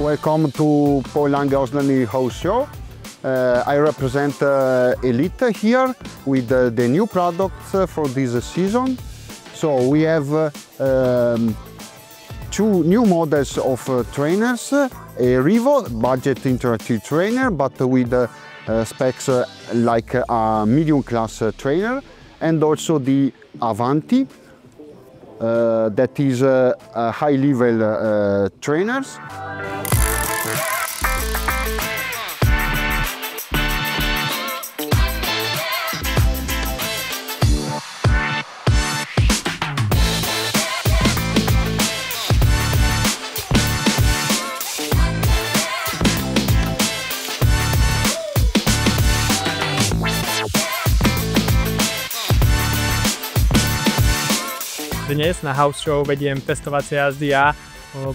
Welcome to Paul Lange Oslany House Show. I represent Elite here with the new products for this season. So we have two new models of trainers, a Revo budget interactive trainer, but with specs like a medium class trainer, and also the Avanti, that is a high level trainers. Dnes na House Show vediem testovacie jazdy a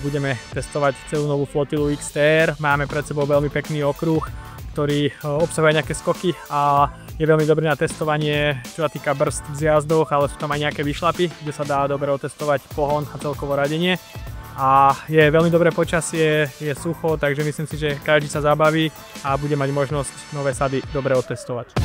budeme testovať celú novú flotilu XTR. Máme pred sebou veľmi pekný okruh, ktorý obsahuje nejaké skoky a je veľmi dobrý na testovanie, čo sa týka brzd v zjazdoch, ale sú tam aj nejaké vyšlapy, kde sa dá dobre otestovať pohon a celkovo radenie. A je veľmi dobré počasie, je sucho, takže myslím si, že každý sa zabaví a bude mať možnosť nové sady dobre otestovať.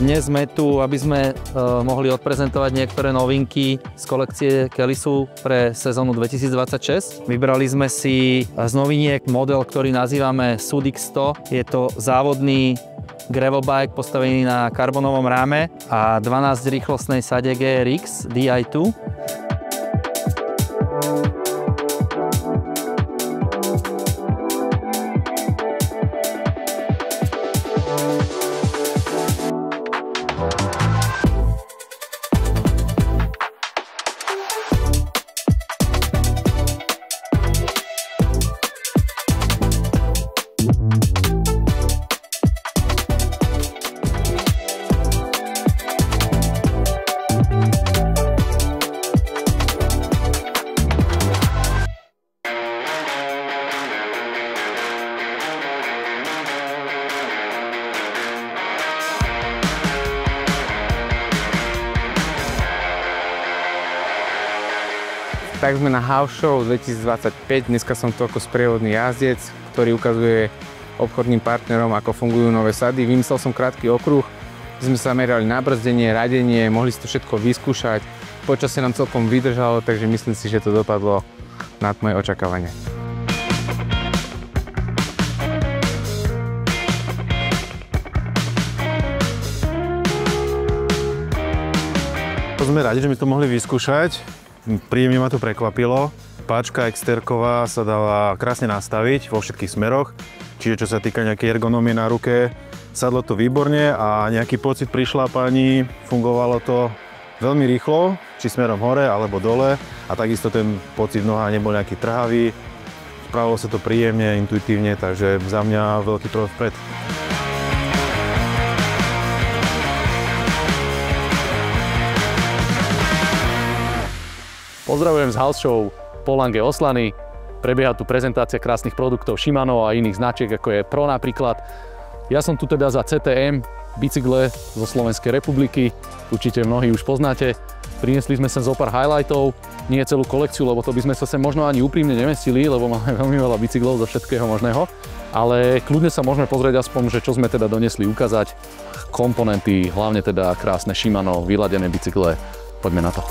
Dnes sme tu, aby sme mohli odprezentovať niektoré novinky z kolekcie Kellysu pre sezónu 2026. Vybrali sme si z noviniek model, ktorý nazývame Sudix 100. Je to závodný gravel bike postavený na karbonovom ráme a 12-rýchlostnej sade GRX Di2. Tak sme na House Show 2025. Dneska som tu ako sprievodný jazdec, ktorý ukazuje obchodným partnerom, ako fungujú nové sady. Vymyslel som krátky okruh, kde sme sa merali na brzdenie, radenie, mohli si to všetko vyskúšať. Počasie nám celkom vydržalo, takže myslím si, že to dopadlo nad moje očakávanie. Sme radi, že my to mohli vyskúšať. Príjemne ma to prekvapilo. Páčka exterková sa dala krásne nastaviť vo všetkých smeroch. Čiže čo sa týka nejakej ergonómie na ruke, sadlo to výborne a nejaký pocit pri šlápaní, fungovalo to veľmi rýchlo, či smerom hore alebo dole. A takisto ten pocit v nohách nebol nejaký trhavý. Spravilo sa to príjemne, intuitívne, takže za mňa veľký krok vpred. Pozdravujem z House Show Paul Lange Oslany. Prebieha tu prezentácia krásnych produktov Shimano a iných značiek, ako je Pro napríklad. Ja som tu teda za CTM, bicykle zo Slovenskej republiky. Určite mnohí už poznáte. Priniesli sme sem zo pár highlightov, nie celú kolekciu, lebo to by sme sa sem možno ani úprimne nemestili, lebo máme veľmi veľa bicyklov zo všetkého možného. Ale kľudne sa môžeme pozrieť aspoň, že čo sme teda donesli ukázať. Komponenty, hlavne teda krásne Shimano, vyladené bicykle. Poďme na to.